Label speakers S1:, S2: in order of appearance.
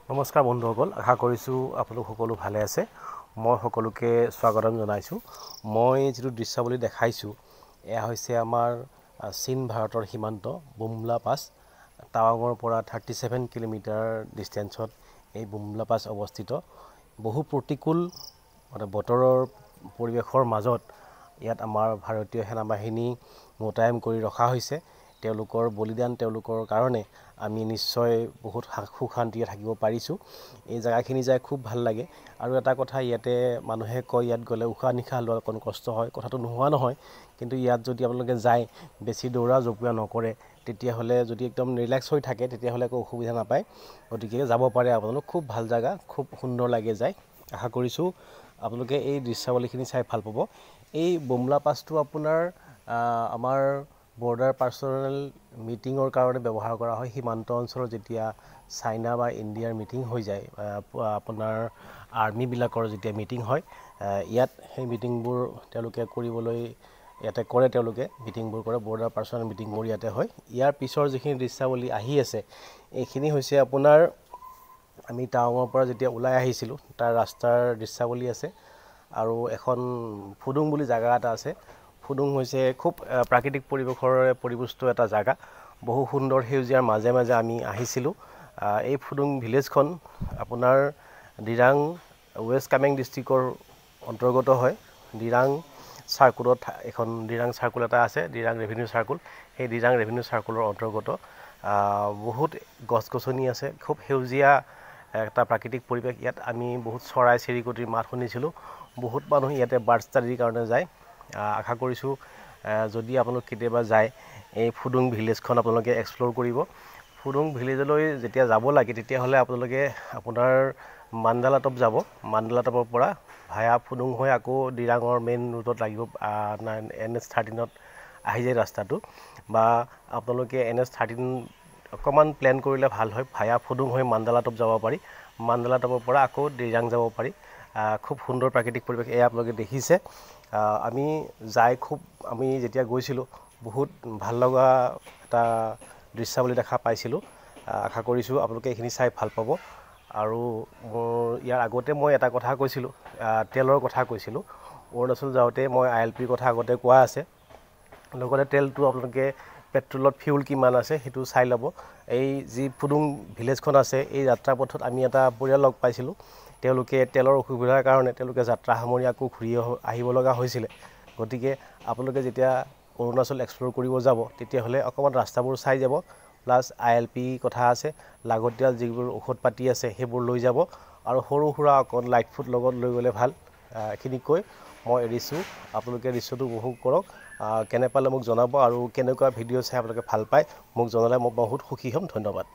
S1: নমস্কাৰ বন্ধুসকল, আশা কৰিছোঁ আপোনালোক সকলো ভালে আছে। মই সকলোকে স্বাগতম জনাইছোঁ। মই যিটো দৃশ্যাৱলী দেখাইছোঁ, এয়া হৈছে আমাৰ চীন ভাৰতৰ সীমান্ত বুমলা পাছ। টাৱাঙৰ পৰা 37 কিলোমিটাৰ ডিষ্টেঞ্চত এই বুমলা পাছ অৱস্থিত। বহু প্ৰতিকূল বতৰৰ পৰিৱেশৰ মাজত ইয়াত আমাৰ ভাৰতীয় সেনাবাহিনী মোতায়েন কৰি ৰখা হৈছে। তেওঁলোকৰ বলিদান, তেওঁলোকৰ কাৰণে আমি নিশ্চয় বহুত সুখ শান্তিৰে থাকিব পাৰিছোঁ। এই জেগাখিনি যাই খুব ভাল লাগে। আৰু এটা কথা, ইয়াতে মানুহে কয় ইয়াত গ'লে উশাহ নিশাহ লোৱা অকণ কষ্ট হয়। কথাটো নোহোৱা নহয়, কিন্তু ইয়াত যদি আপোনালোকে যায়, বেছি দৌৰা জঁপিওৱা নকৰে, তেতিয়াহ'লে যদি একদম ৰিলেক্স হৈ থাকে, তেতিয়াহ'লে একো অসুবিধা নাপায়। গতিকে যাব পাৰে আপোনালোক। খুব ভাল জেগা, খুব সুন্দৰ লাগে যায়। আশা কৰিছোঁ আপোনালোকে এই দৃশ্যাৱলীখিনি চাই ভাল পাব। এই বুমলা পাছটো আপোনাৰ আমাৰ বৰ্ডাৰ পাৰ্চনেল মিটিঙৰ কাৰণে ব্যৱহাৰ কৰা হয়। সীমান্ত অঞ্চলত যেতিয়া চাইনা বা ইণ্ডিয়াৰ মিটিং হৈ যায়, আপোনাৰ আৰ্মিবিলাকৰ যেতিয়া মিটিং হয়, ইয়াত সেই মিটিংবোৰ তেওঁলোকে কৰিবলৈ ইয়াতে কৰে। তেওঁলোকে মিটিংবোৰ কৰে, বৰ্ডাৰ পাৰ্চনেল মিটিংবোৰ ইয়াতে হয়। ইয়াৰ পিছৰ যিখিনি দৃশ্যাৱলী আহি আছে, এইখিনি হৈছে আপোনাৰ আমি টাৱাঙৰ পৰা যেতিয়া ওলাই আহিছিলোঁ, তাৰ ৰাস্তাৰ দৃশ্যাৱলী আছে। আৰু এখন ফুডুং বুলি জেগা এটা আছে। ফুডুং হৈছে খুব প্ৰাকৃতিক পৰিৱেশৰে পৰিপুষ্ট এটা জেগা। বহু সুন্দৰ সেউজীয়াৰ মাজে মাজে আমি আহিছিলোঁ। এই ফুডুং ভিলেজখন আপোনাৰ দিৰাং ৱেষ্ট কামেং ডিষ্ট্ৰিক্টৰ অন্তৰ্গত হয়। দিৰাং চাৰ্কুলত এখন দিৰাং চাৰ্কুল এটা আছে, দিৰাং ৰেভিনিউ চাৰ্কুল। সেই দিৰাং ৰেভিনিউ চাৰ্কুলৰ অন্তৰ্গত বহুত গছ গছনি আছে, খুব সেউজীয়া এটা প্ৰাকৃতিক পৰিৱেশ। ইয়াত আমি বহুত চৰাই চিৰিকটিৰ মাত শুনিছিলোঁ। বহুত মানুহ ইয়াতে বাৰ্ড ষ্টাডিৰ কাৰণে যায়। আশা কৰিছোঁ যদি আপোনালোক কেতিয়াবা যায়, এই ফুডুং ভিলেজখন আপোনালোকে এক্সপ্ল'ৰ কৰিব। ফুডুং ভিলেজলৈ যেতিয়া যাব লাগে, তেতিয়াহ'লে আপোনালোকে আপোনাৰ মাণ্ডালাটপ যাব। মাণ্ডালাটপৰ পৰা ভায়া ফুডুং হৈ আকৌ দিৰাঙৰ মেইন ৰোডত লাগিব। NH13ত আহি যায় ৰাস্তাটো, বা আপোনালোকে NH13 অকণমান প্লেন কৰিলে ভাল হয়। ভায়া ফুডুং হৈ মাণ্ডালাটপ যাব পাৰি। মাণ্ডালাটপৰ পৰা আকৌ দিৰাং যাব পাৰি। খুব সুন্দৰ প্ৰাকৃতিক পৰিৱেশ, এয়া আপোনালোকে দেখিছে। আমি যেতিয়া গৈছিলোঁ, বহুত ভাল লগা এটা দৃশ্যাৱলী দেখা পাইছিলোঁ। আশা কৰিছোঁ আপোনালোকে এইখিনি চাই ভাল পাব। আৰু ইয়াৰ আগতে মই এটা কথা কৈছিলোঁ, তেলৰ কথা কৈছিলোঁ। অৰুণাচল যাওঁতে মই ILPৰ কথা আগতে কোৱা আছে। লগতে তেলটো আপোনালোকে পেট্ৰলত ফিউল কিমান আছে সেইটো চাই ল'ব। এই যি ফুডুং ভিলেজখন আছে, এই যাত্ৰা পথত আমি এটা পৰিয়াল লগ পাইছিলোঁ। তেওঁলোকে তেলৰ অসুবিধাৰ কাৰণে তেওঁলোকে যাত্ৰা সামৰি আকৌ ঘূৰি আহিব লগা হৈছিলে। গতিকে আপোনালোকে যেতিয়া অৰুণাচল এক্সপ্ল'ৰ কৰিব যাব, তেতিয়াহ'লে অকণমান ৰাস্তাবোৰ চাই যাব। প্লাছ ILP কথা আছে, লাগতিয়াল যিবোৰ ঔষধ পাতি আছে সেইবোৰ লৈ যাব। আৰু সৰু সুৰা অকণ লাইট ফুড লগত লৈ গ'লে ভাল। এইখিনি কৈ মই এৰিছোঁ। আপোনালোকে দৃশ্যটো উপভোগ কৰক। কেনে পালে মোক জনাব, আৰু কেনেকুৱা ভিডিঅ' চাই আপোনালোকে ভাল পায় মোক জনালে মই বহুত সুখী হ'ম। ধন্যবাদ।